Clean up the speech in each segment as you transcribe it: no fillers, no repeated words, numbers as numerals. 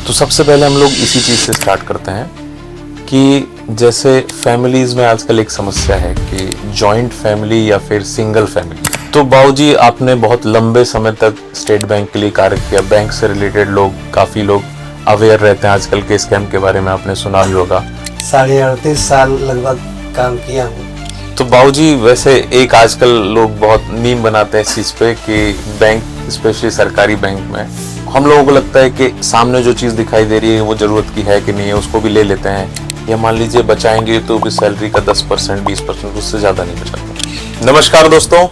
तो सबसे पहले हम लोग इसी चीज़ से स्टार्ट करते हैं कि जैसे फैमिलीज में आजकल एक समस्या है कि जॉइंट फैमिली या फिर सिंगल फैमिली। तो बाबूजी, आपने बहुत लंबे समय तक स्टेट बैंक के लिए कार्य किया। बैंक से रिलेटेड काफ़ी लोग अवेयर रहते हैं आजकल के स्कैम के बारे में, आपने सुना भी होगा। 38.5 साल लगभग काम किया हूँ। तो बाबूजी, वैसे एक आजकल लोग बहुत मीम बनाते हैं इस चीज़ पे कि बैंक, स्पेशली सरकारी बैंक में, हम लोगों को लगता है कि सामने जो चीज़ दिखाई दे रही है वो ज़रूरत की है कि नहीं है, उसको भी ले लेते हैं, या मान लीजिए बचाएंगे तो भी सैलरी का 10% 20%, उससे ज़्यादा नहीं बचाते। नमस्कार दोस्तों,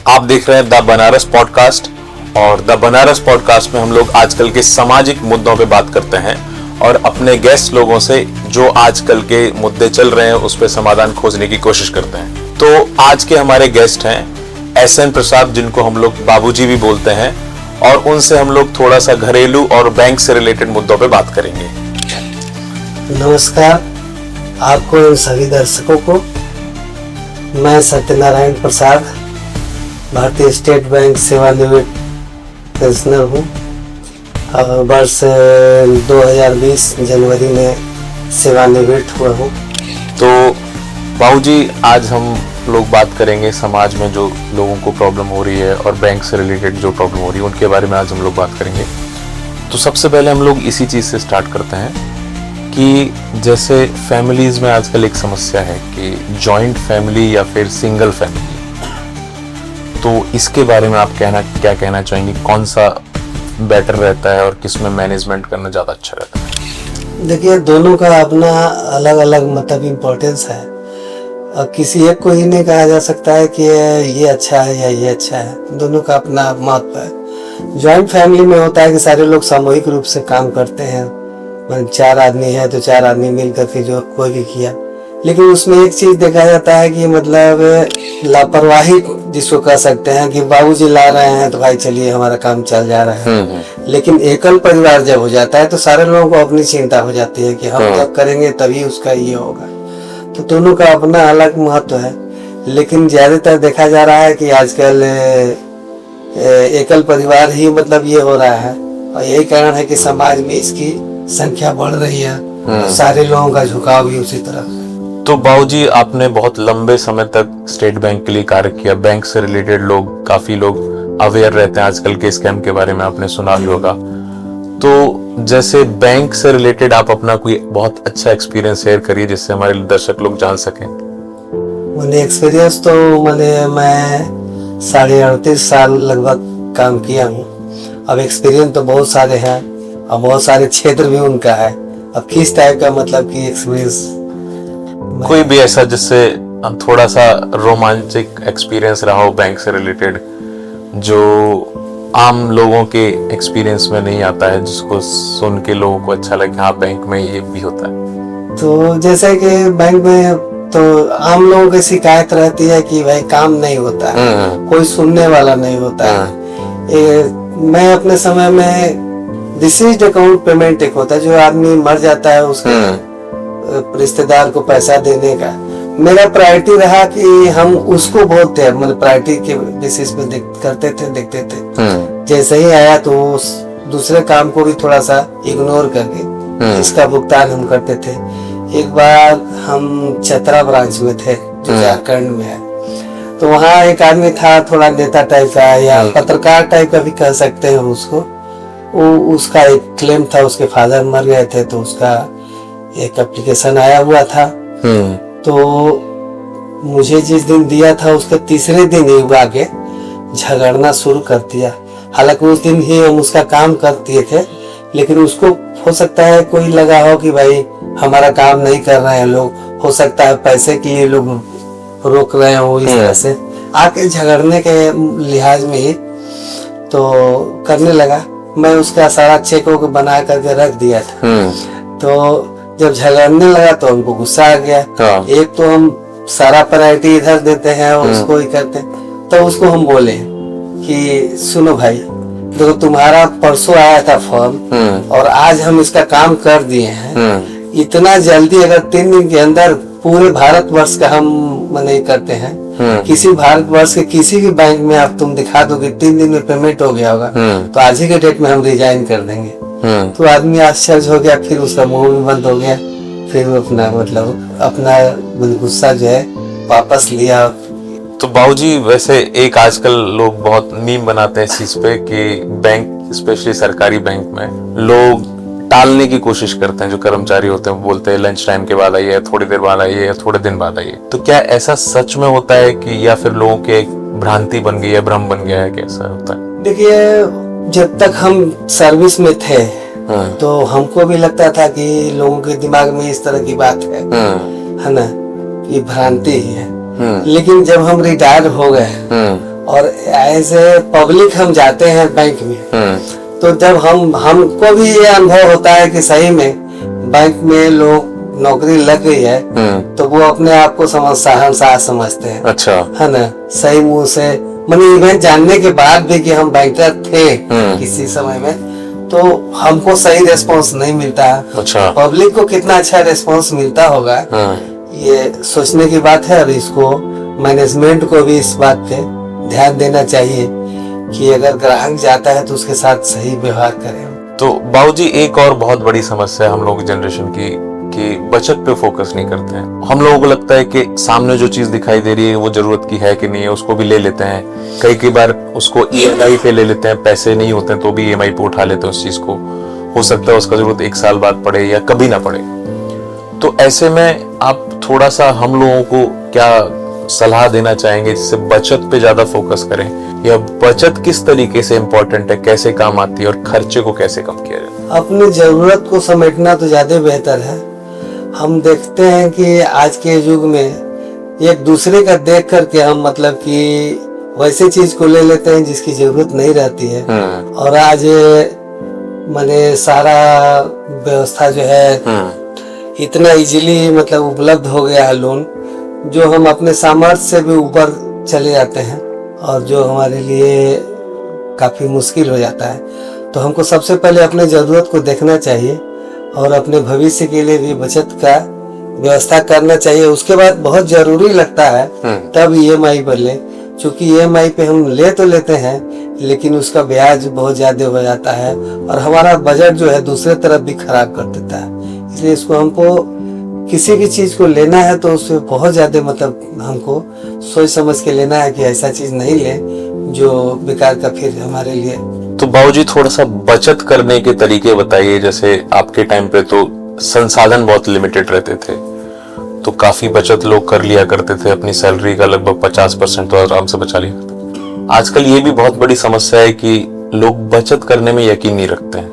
आप देख रहे हैं द बनारस पॉडकास्ट, और द बनारस पॉडकास्ट में हम लोग आजकल के सामाजिक मुद्दों पे बात करते हैं और अपने गेस्ट लोगों से जो आजकल के मुद्दे चल रहे हैं उस पर समाधान खोजने की कोशिश करते हैं। तो आज के हमारे गेस्ट हैं SN प्रसाद, जिनको हम लोग बाबूजी भी बोलते हैं, और उनसे हम लोग थोड़ा सा घरेलू और बैंक से रिलेटेड मुद्दों पे बात करेंगे। नमस्कार आपको एवं सभी दर्शकों को। मैं सत्यनारायण प्रसाद, भारतीय स्टेट बैंक सेवानिवृत्त पेंशनर हूँ। वर्ष 2020 जनवरी में सेवानिवृत्त हुआ हूँ। तो बाबूजी, आज हम लोग बात करेंगे समाज में जो लोगों को प्रॉब्लम हो रही है और बैंक से रिलेटेड जो प्रॉब्लम हो रही है उनके बारे में आज हम लोग बात करेंगे। तो सबसे पहले हम लोग इसी चीज़ से स्टार्ट करते हैं कि जैसे फैमिलीज में आजकल एक समस्या है कि जॉइंट फैमिली या फिर सिंगल फैमिली। तो इसके बारे में आप क्या कहना चाहेंगे, कौन सा बेटर रहता है और किस में मैनेजमेंट करना ज़्यादा अच्छा रहता है? देखिए, दोनों का अपना अलग अलग मतलब इम्पोर्टेंस है। किसी एक को ही नहीं कहा जा सकता है कि ये अच्छा है या ये अच्छा है, दोनों का अपना महत्व है। जॉइंट फैमिली में होता है कि सारे लोग सामूहिक रूप से काम करते हैं, मतलब 4 आदमी है तो 4 आदमी मिलकर के जो कोई भी किया। लेकिन उसमें एक चीज देखा जाता है कि मतलब लापरवाही जिसको कह सकते हैं कि बाबूजी ला रहे हैं तो भाई चलिए हमारा काम चल जा रहा है। लेकिन एकल परिवार जब हो जाता है तो सारे लोगों को अपनी चिंता हो जाती है कि हम जब करेंगे तभी उसका ये होगा। तो दोनों का अपना अलग महत्व है। लेकिन ज्यादातर देखा जा रहा है कि आजकल एकल परिवार ही मतलब ये हो रहा है, और यही कारण है कि समाज में इसकी संख्या बढ़ रही है। तो सारे लोगों का झुकाव भी उसी तरफ है। तो बाबूजी, आपने बहुत लंबे समय तक स्टेट बैंक के लिए कार्य किया। बैंक से रिलेटेड काफी लोग अवेयर रहते हैं आजकल के स्कैम के बारे में, आपने सुना भी होगा। तो जैसे बैंक से रिलेटेड आप अपना कोई बहुत अच्छा एक्सपीरियंस शेयर करिए जिससे हमारे दर्शक लोग जान सकें। मैंने एक्सपीरियंस तो मैं 38.5 साल लगभग काम किया हूँ। अब एक्सपीरियंस तो बहुत सारे हैं और बहुत सारे क्षेत्र भी उनका है। अब किस टाइप का मतलब कि एक्सपीरियंस, कोई भी ऐसा जिससे थोड़ा सा रोमांचक एक्सपीरियंस रहा हो बैंक से रिलेटेड, जो आम लोगों के एक्सपीरियंस में नहीं आता है, जिसको सुन के लोगों को अच्छा लगे, हाँ बैंक में ये भी होता है। तो जैसे कि बैंक में तो आम लोगों की शिकायत रहती है कि भाई काम नहीं होता है, कोई सुनने वाला नहीं होता है। मैं अपने समय में डिसीज्ड अकाउंट पेमेंट एक होता है, जो आदमी मर जाता है उसके रिश्तेदार को पैसा देने का। मेरा प्रायोरिटी रहा कि हम उसको बहुत थे, मतलब प्रायोरिटी के बेसिस पे देखते थे। जैसे ही आया तो दूसरे काम को भी थोड़ा सा इग्नोर करके इसका भुगतान हम करते थे। एक बार हम चतरा ब्रांच में थे जो झारखंड में है, तो वहाँ एक आदमी था, थोड़ा नेता टाइप का या पत्रकार टाइप का भी कह सकते हैं उसको। उसका एक क्लेम था, उसके फादर मर गए थे, तो उसका एक एप्लीकेशन आया हुआ था। तो मुझे जिस दिन दिया था उसके तीसरे दिन ही आगे झगड़ना शुरू कर दिया। हालांकि उस दिन ही हम उसका काम कर दिए थे, लेकिन उसको हो सकता है कोई लगा हो कि भाई हमारा काम नहीं कर रहे हैं लोग, हो सकता है पैसे के लिए लोग रोक रहे हो, इस तरह से आके झगड़ने के लिहाज में ही तो करने लगा। मैं उसका सारा चेक बना करके रख दिया था। तो जब झगड़ने लगा तो हमको गुस्सा आ गया। एक तो हम सारा प्रायोरिटी इधर देते हैं और उसको ही करते, तो उसको हम बोले कि सुनो भाई, देखो तुम्हारा परसों आया था फॉर्म और आज हम इसका काम कर दिए हैं। इतना जल्दी अगर 3 दिन के अंदर पूरे भारतवर्ष का हम नहीं करते हैं, किसी भारतवर्ष के किसी भी बैंक में आप तुम दिखा दो कि 3 दिन में पेमेंट हो गया होगा, तो आज ही के डेट में हम रिजाइन कर देंगे। तो आदमी आश्चर्य हो गया, फिर उसका मुंह भी बंद हो गया, फिर वो अपना गुस्सा जो है वापस लिया। तो बाबूजी वैसे एक आजकल लोग बहुत मीम बनाते हैं इस चीज पे कि बैंक स्पेशली सरकारी बैंक में लोग टालने की कोशिश करते हैं, जो कर्मचारी होते हैं वो बोलते हैं लंच टाइम के बाद आइए, थोड़ी देर बाद आइए या थोड़े दिन बाद आइए। तो क्या ऐसा सच में होता है कि या फिर लोगों की एक भ्रांति बन गई है, भ्रम बन गया है, कैसा होता है? देखिए, जब तक हम सर्विस में थे तो हमको भी लगता था कि लोगों के दिमाग में इस तरह की बात है ना, ये भ्रांति ही है। लेकिन जब हम रिटायर हो गए और एज ए पब्लिक हम जाते हैं बैंक में, तो जब हमको भी ये अनुभव होता है कि सही में बैंक में लोग नौकरी लग गई है, तो वो अपने आप को शहंशाह समझते हैं। अच्छा, है ना, सही मुंह से, मतलब इवेंट जानने के बाद भी कि हम बैंकर थे किसी समय में, तो हमको सही रिस्पांस नहीं मिलता। अच्छा, पब्लिक को कितना अच्छा रिस्पांस मिलता होगा, ये सोचने की बात है। और इसको मैनेजमेंट को भी इस बात पे ध्यान देना चाहिए कि अगर ग्राहक जाता है तो उसके साथ सही व्यवहार करें। तो बाबूजी एक और बहुत बड़ी समस्या हम लोग जनरेशन की कि बचत पे फोकस नहीं करते हैं। हम लोगों को लगता है कि सामने जो चीज दिखाई दे रही है वो जरूरत की है कि नहीं है, उसको भी ले लेते हैं। कई बार उसको EMI पे ले लेते हैं, पैसे नहीं होते हैं तो भी EMI पे उठा लेते हैं उस चीज को। हो सकता है उसका जरूरत 1 साल बाद पड़े या कभी ना पड़े। तो ऐसे में आप थोड़ा सा हम लोगों को क्या सलाह देना चाहेंगे जिससे बचत पे ज्यादा फोकस करें, या बचत किस तरीके से इम्पोर्टेंट है, कैसे काम आती है और खर्चे को कैसे कम किया जाए? अपनी जरूरत को समेटना तो ज्यादा बेहतर है। हम देखते हैं कि आज के युग में एक दूसरे का देख करके हम मतलब कि वैसे चीज को ले लेते हैं जिसकी जरूरत नहीं रहती है। और आज माने सारा व्यवस्था जो है इतना इजीली मतलब उपलब्ध हो गया है, लोन, जो हम अपने सामर्थ्य से भी ऊपर चले जाते हैं और जो हमारे लिए काफी मुश्किल हो जाता है। तो हमको सबसे पहले अपने जरूरत को देखना चाहिए और अपने भविष्य के लिए भी बचत का व्यवस्था करना चाहिए। उसके बाद बहुत जरूरी लगता है तब EMI पर ले, क्योंकि EMI पे हम ले तो लेते हैं लेकिन उसका ब्याज बहुत ज्यादा हो जाता है और हमारा बजट जो है दूसरे तरफ भी खराब कर देता है। इसलिए इसको हमको किसी भी चीज को लेना है तो उसमें बहुत ज्यादा मतलब हमको सोच समझ के लेना है कि ऐसा चीज नहीं ले जो बेकार का फिर हमारे लिए। तो बाबूजी थोड़ा सा बचत करने के तरीके बताइए। जैसे आपके टाइम पे तो संसाधन बहुत लिमिटेड रहते थे, तो काफी बचत लोग कर लिया करते थे, अपनी सैलरी का लगभग 50% तो आराम से बचा लिया करते। आजकल ये भी बहुत बड़ी समस्या है कि लोग बचत करने में यकीन नहीं रखते हैं,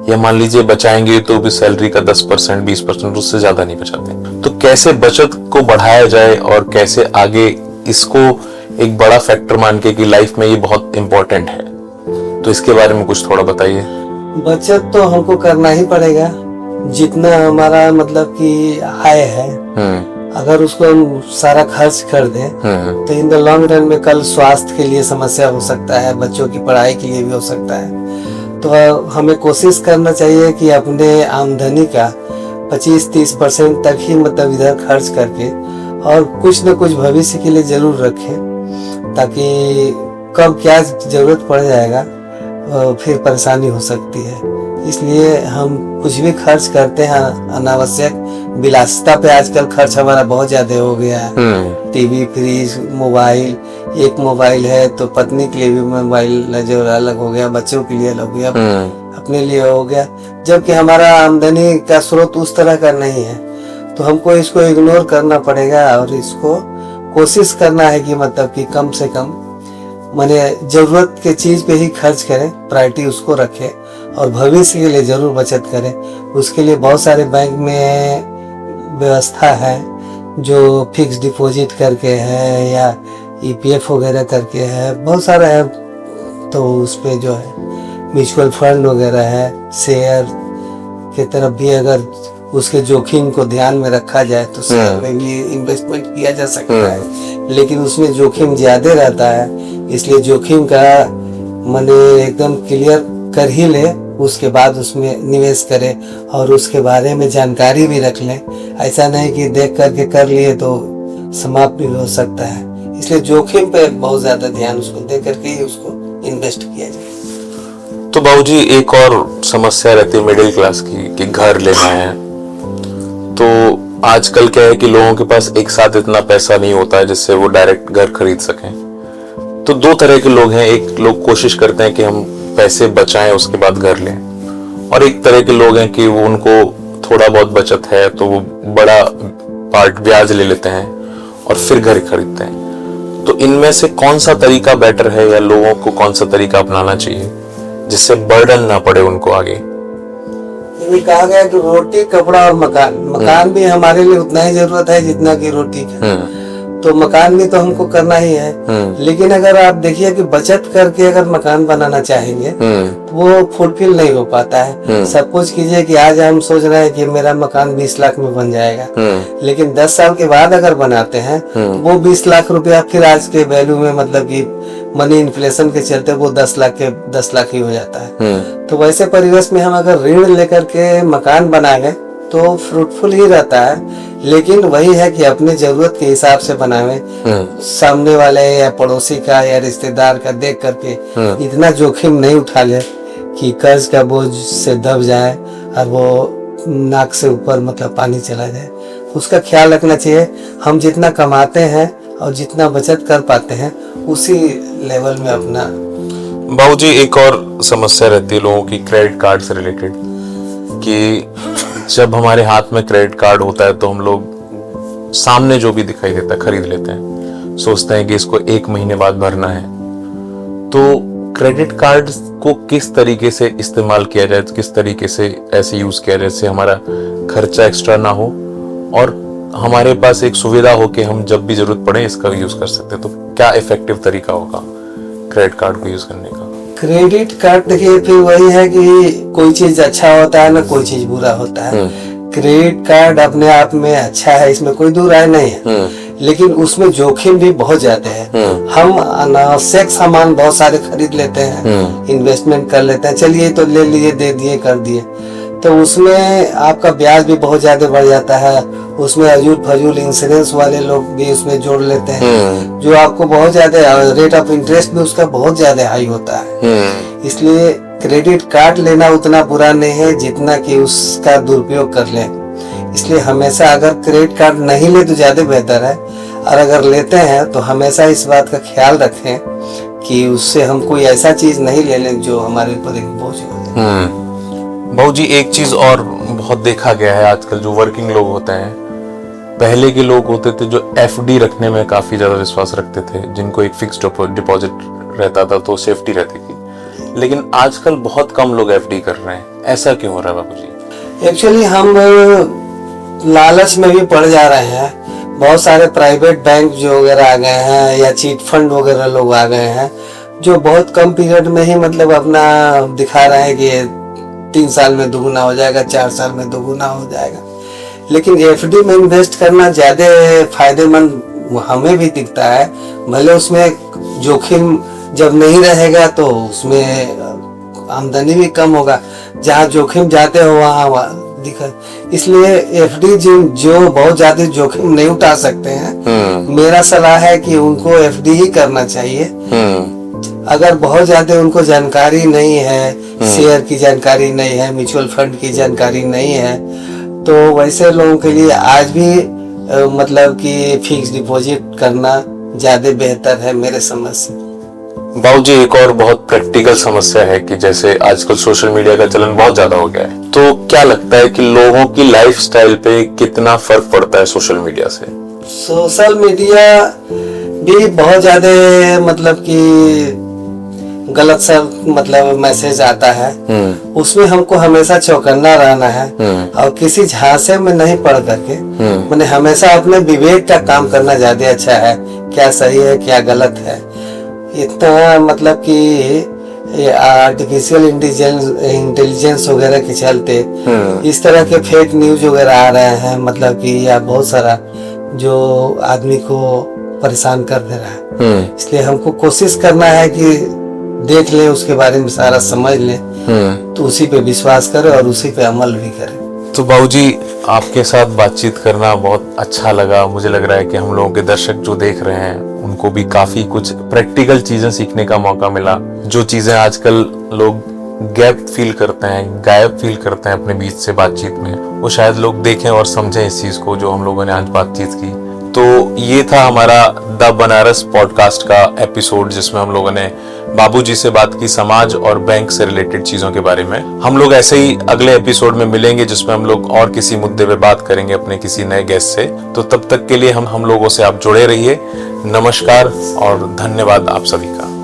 या मान लीजिए बचाएंगे तो भी सैलरी का 10% 20% उससे ज्यादा नहीं बचाते। तो कैसे बचत को बढ़ाया जाए और कैसे आगे इसको एक बड़ा फैक्टर मान के कि लाइफ में ये बहुत इंपॉर्टेंट है, तो इसके बारे में कुछ थोड़ा बताइए। बचत तो हमको करना ही पड़ेगा, जितना हमारा मतलब कि आय है अगर उसको हम सारा खर्च कर दें तो इन द लॉन्ग रन में कल स्वास्थ्य के लिए समस्या हो सकता है, बच्चों की पढ़ाई के लिए भी हो सकता है। तो हमें कोशिश करना चाहिए कि अपने आमदनी का 25-30% तक ही मतलब इधर खर्च करके और कुछ न कुछ भविष्य के लिए जरूर रखें, ताकि कब क्या जरूरत पड़ जाएगा फिर परेशानी हो सकती है। इसलिए हम कुछ भी खर्च करते हैं अनावश्यक विलासिता पे आजकल खर्च हमारा बहुत ज्यादा हो गया है। टीवी, फ्रिज, मोबाइल, एक मोबाइल है तो पत्नी के लिए भी मोबाइल जो अलग हो गया, बच्चों के लिए अलग हो गया, अपने लिए हो गया, जबकि हमारा आमदनी का स्रोत उस तरह का नहीं है। तो हमको इसको इग्नोर करना पड़ेगा और इसको कोशिश करना है कि मतलब कि कम से कम माने जरूरत के चीज पे ही खर्च करें, प्रायोरिटी उसको रखें और भविष्य के लिए जरूर बचत करें। उसके लिए बहुत सारे बैंक में व्यवस्था है जो फिक्स डिपॉजिट करके है या EPF वगैरह करके है, बहुत सारा है। तो उस पे जो है म्यूचुअल फंड वगैरह है, शेयर के तरफ भी अगर उसके जोखिम को ध्यान में रखा जाए तो शेयर में भी इन्वेस्टमेंट किया जा सकता है, लेकिन उसमें जोखिम ज्यादा रहता है। इसलिए जोखिम का माने एकदम क्लियर कर ही ले, उसके बाद उसमें निवेश करें और उसके बारे में जानकारी भी रख लें। ऐसा नहीं कि देख करके कर लिए तो समाप्त भी हो सकता है। इसलिए जोखिम पे बहुत ज्यादा ध्यान उसको दे करके ही उसको इन्वेस्ट किया जाए। तो बाबूजी एक और समस्या रहती है मिडिल क्लास की कि घर लेना है। तो आजकल क्या है कि लोगों के पास एक साथ इतना पैसा नहीं होता है जिससे वो डायरेक्ट घर खरीद सकें। तो दो तरह के लोग हैं, एक लोग कोशिश करते हैं कि हम पैसे बचाएं उसके बाद घर लें, और एक तरह के लोग हैं कि वो उनको थोड़ा बहुत बचत है तो वो बड़ा पार्ट ब्याज ले लेते हैं और फिर घर खरीदते हैं। तो इनमें से कौन सा तरीका बेटर है, या लोगों को कौन सा तरीका अपनाना चाहिए जिससे बर्डन ना पड़े उनको आगे? ये कहा गया कि रोटी, कपड़ा और मकान भी हमारे लिए उतना ही जरूरत है जितना कि रोटी का। तो मकान भी तो हमको करना ही है, लेकिन अगर आप देखिए कि बचत करके अगर मकान बनाना चाहेंगे तो वो फुलफिल नहीं हो पाता है। सपोज कीजिए कि आज हम सोच रहे हैं कि मेरा मकान 20 लाख में बन जाएगा, लेकिन 10 साल के बाद अगर बनाते हैं वो 20 लाख रुपया फिर आज के वैल्यू में, मतलब कि मनी इन्फ्लेशन के चलते वो 10 लाख ही हो जाता है। तो वैसे परिवेश में हम अगर ऋण लेकर के मकान बनाएंगे तो फ्रूटफुल ही रहता है, लेकिन वही है कि अपने जरूरत के हिसाब से बनावे, सामने वाले या पड़ोसी का या रिश्तेदार का देख करके इतना जोखिम नहीं उठा ले कि कर्ज का बोझ से दब जाए और वो नाक से ऊपर मतलब पानी चला जाए। उसका ख्याल रखना चाहिए। हम जितना कमाते हैं और जितना बचत कर पाते हैं उसी लेवल में अपना। बाबूजी एक और समस्या रहती है लोगों की क्रेडिट कार्ड से रिलेटेड, कि जब हमारे हाथ में क्रेडिट कार्ड होता है तो हम लोग सामने जो भी दिखाई देता है खरीद लेते हैं, सोचते हैं कि इसको 1 महीने बाद भरना है। तो क्रेडिट कार्ड को किस तरीके से इस्तेमाल किया जाए, किस तरीके से ऐसे यूज किया जाए जिससे हमारा खर्चा एक्स्ट्रा ना हो और हमारे पास एक सुविधा हो कि हम जब भी जरूरत पड़े इसका यूज कर सकते हैं? तो क्या इफेक्टिव तरीका होगा क्रेडिट कार्ड को यूज करने का? क्रेडिट कार्ड देखिए फिर वही है कि कोई चीज अच्छा होता है ना कोई चीज बुरा होता है। क्रेडिट कार्ड अपने आप में अच्छा है, इसमें कोई दो राय नहीं है, लेकिन उसमें जोखिम भी बहुत ज्यादा है। हम अनावश्यक सामान बहुत सारे खरीद लेते हैं, इन्वेस्टमेंट कर लेते हैं, चलिए तो ले लिए, दे दिए, कर दिए, तो उसमें आपका ब्याज भी बहुत ज्यादा बढ़ जाता है। उसमें अजूल फजूल इंश्योरेंस वाले लोग भी उसमें जोड़ लेते हैं, जो आपको बहुत ज्यादा रेट ऑफ इंटरेस्ट भी उसका बहुत ज्यादा हाई होता है। इसलिए क्रेडिट कार्ड लेना उतना बुरा नहीं है जितना कि उसका दुरुपयोग कर ले। इसलिए हमेशा अगर क्रेडिट कार्ड नहीं ले तो ज्यादा बेहतर है, और अगर लेते हैं तो हमेशा इस बात का ख्याल रखें कि उससे हम कोई ऐसा चीज नहीं ले लें जो हमारे ऊपर एक बोझ हो जाए। बाबूजी एक चीज और बहुत देखा गया है आजकल, जो वर्किंग लोग होते हैं, पहले के लोग होते थे जो एफडी रखने में काफी ज्यादा विश्वास रखते थे, जिनको एक फिक्स्ड डिपॉजिट रहता था तो सेफ्टी रहती थी, लेकिन आजकल बहुत कम लोग एफडी कर रहे हैं। ऐसा क्यों हो रहा है बाबूजी? एक्चुअली हम लालच में भी पड़ जा रहे हैं। बहुत सारे प्राइवेट बैंक जो वगैरह आ गए हैं या चीट फंड वगैरह लोग आ गए हैं, जो बहुत कम पीरियड में ही मतलब अपना दिखा रहे हैं कि 3 साल में दुगुना हो जाएगा, 4 साल में दुगुना हो जाएगा। लेकिन एफडी में इन्वेस्ट करना ज्यादा फायदेमंद हमें भी दिखता है। भले उसमें जोखिम जब नहीं रहेगा तो उसमें आमदनी भी कम होगा, जहाँ जोखिम जाते हो वहाँ दिक्कत। इसलिए एफडी जो बहुत ज्यादा जोखिम नहीं उठा सकते हैं, मेरा सलाह है कि उनको एफडी ही करना चाहिए। अगर बहुत ज्यादा उनको जानकारी नहीं है, शेयर की जानकारी नहीं है, म्यूचुअल फंड की जानकारी नहीं है, तो वैसे लोगों के लिए आज भी मतलब कि फिक्स डिपॉजिट करना ज्यादा बेहतर है मेरे समझ से। बाबूजी एक और बहुत प्रैक्टिकल समस्या है कि जैसे आजकल सोशल मीडिया का चलन बहुत ज्यादा हो गया है, तो क्या लगता है कि लोगों की लाइफस्टाइल पे कितना फर्क पड़ता है सोशल मीडिया से? सोशल मीडिया भी बहुत ज्यादा मतलब कि गलत सा मतलब मैसेज आता है, उसमें हमको हमेशा चौकन्ना रहना है और किसी झांसे में नहीं पड़ करके मैंने हमेशा अपने विवेक का काम करना ज्यादा अच्छा है। क्या सही है क्या गलत है, इतना मतलब कि आर्टिफिशियल इंटेलिजेंस वगैरह के चलते इस तरह के फेक न्यूज वगैरह आ रहे हैं, मतलब कि या बहुत सारा जो आदमी को परेशान कर दे रहा है। इसलिए हमको कोशिश करना है कि देख ले, उसके बारे में सारा समझ ले, तो उसी पे विश्वास करे और उसी पे अमल भी करे। तो बाबूजी आपके साथ बातचीत करना बहुत अच्छा लगा। मुझे लग रहा है कि हम लोगों के दर्शक जो देख रहे हैं उनको भी काफी कुछ प्रैक्टिकल चीजें सीखने का मौका मिला। जो चीजें आजकल लोग गैप फील करते हैं, गायब फील करते हैं अपने बीच से बातचीत में, वो शायद लोग देखें और समझें इस चीज को जो हम लोगों ने आज बातचीत की। तो ये था हमारा द बनारस पॉडकास्ट का एपिसोड, जिसमें हम लोगों ने बाबूजी से बात की समाज और बैंक से रिलेटेड चीजों के बारे में। हम लोग ऐसे ही अगले एपिसोड में मिलेंगे, जिसमें हम लोग और किसी मुद्दे पे बात करेंगे अपने किसी नए गेस्ट से। तो तब तक के लिए हम लोगों से आप जुड़े रहिए। नमस्कार और धन्यवाद आप सभी का।